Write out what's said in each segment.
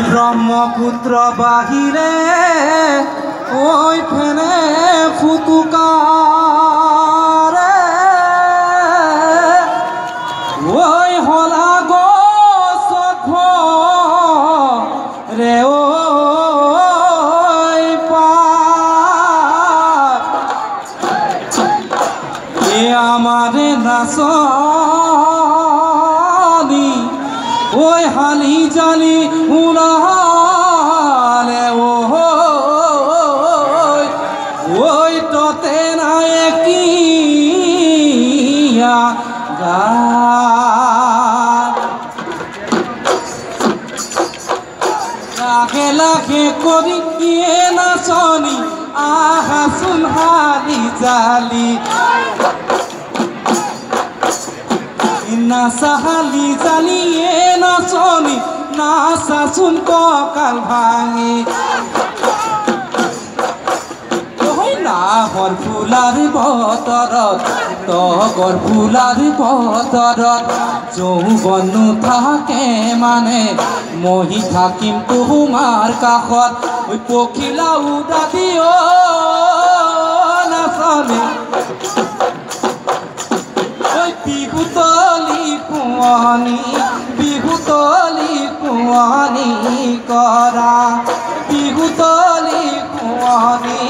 ব্রহ্মপুত্র বাহিরে ওই ফেনে ফুতুকারে ওই হলা গছ রে ওই পার এ আমারে নাচনি ওই হালি জালি উড়ালে ওই ততে নাই কিয়া লাখে লাখে করি কিয়ে নাচনি আহাসুন হালি জালি নাচাহালি জালিয়ে নাচনি নাচাচোন কঁকাল ভাঙি নাহৰ ফুলাৰ বতৰত তগৰ ফুলাৰ বতৰত যৌৱন নুথাকে মানে মহি থাকিম তোমাৰ কাষত ঐ পখিলা উদাতি নাচনি বিহুতলি কুঁৱনী কৰা বিহুতলি কুঁৱনী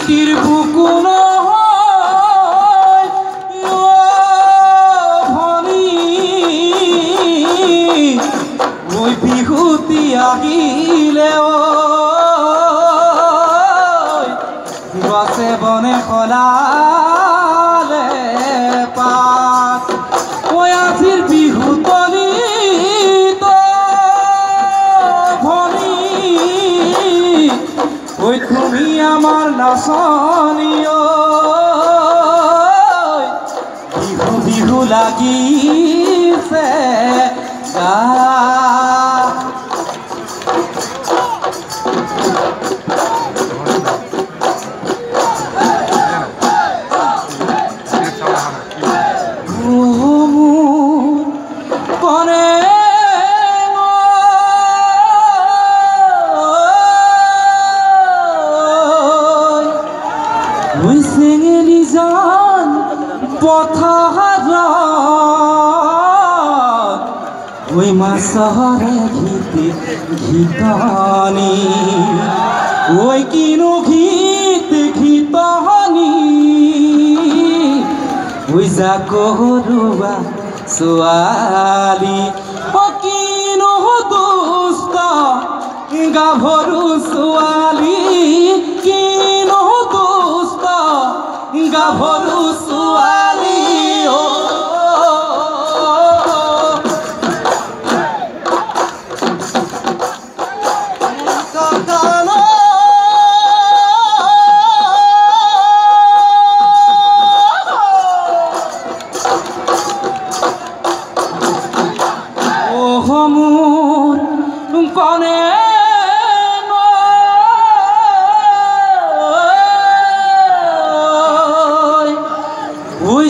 তীর বুকুন ভনী ওই বিহুতি আহিলে গছে বনে সলালে পাত ওই আজিৰ বিহুতলি ভনী ওই তুমি আমাৰ নাচনি বিহু বিহু লাগিছে গা কনে ওই চেঙেলি যান পথাৰত ওই মাছৰে ঘিতনি ওই কিনো ঘিতনি ওই জাকৰুৱা ছোৱালী কিনো দুষ্ট গাভৰু ছোৱালী কিনো দুষ্ট গাভৰু ছোৱালী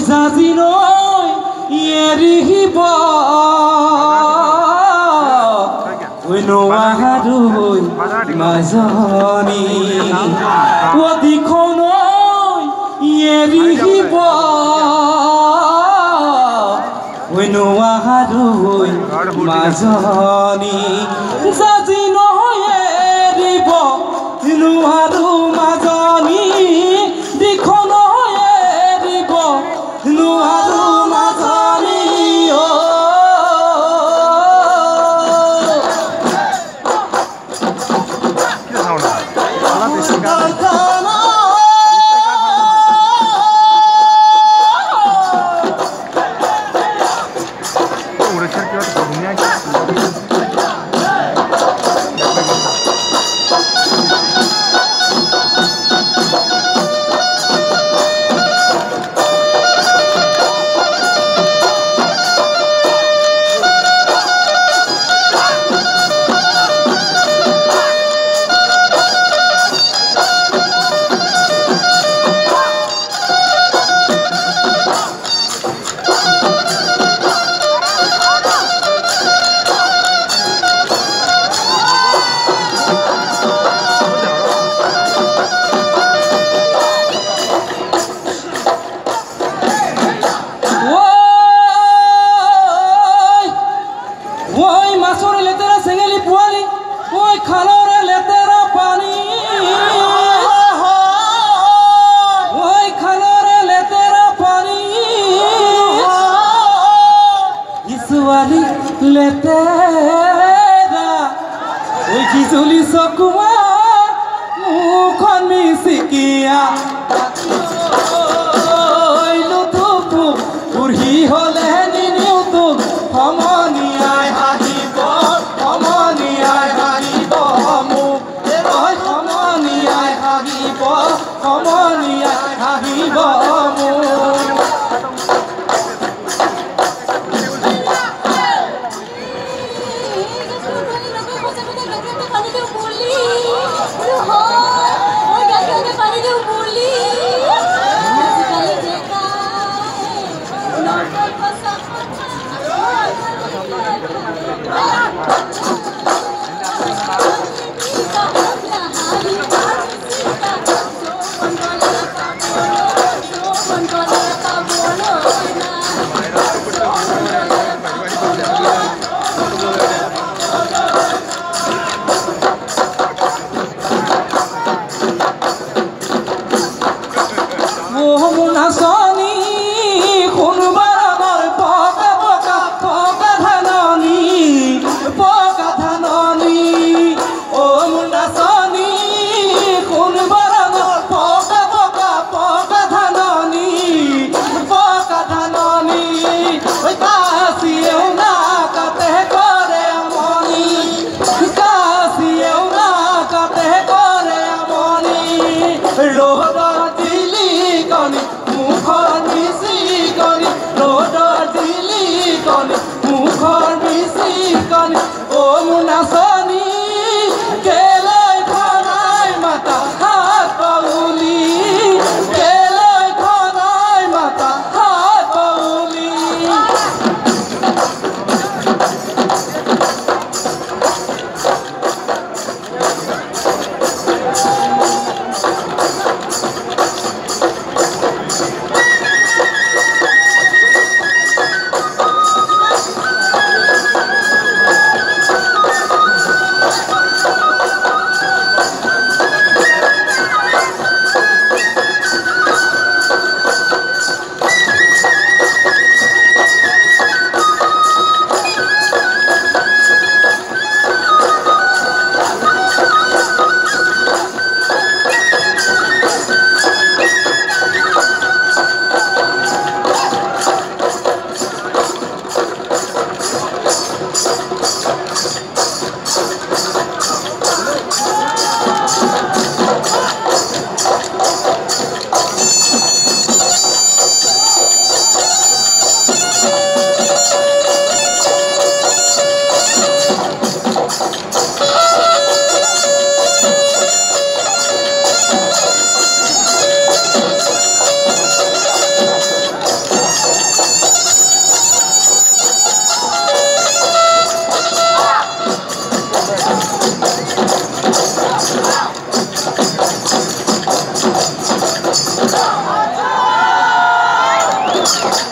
জাজি নৈ এৰিব নোৱাৰোঁ মাজনী অধিখন এৰিব নোৱাৰোঁ মাজনী জাজি নৈ এৰিব নোৱাৰোঁ মাজনী দিখন এৰিব নোৱাৰোঁ মাজনী লেতেৰা ওই কিজুলি চকুৱা মুখন মিচিকিয়া লুটুকু বুঢ়ী হলে নিনিও তোক সমনীয়াই হাঁহিব সমনীয়াই হাঁহিব মোক সমনীয়াই হাঁহিব সমনীয়াই হাঁহিব মোক মুখৰ Thank you.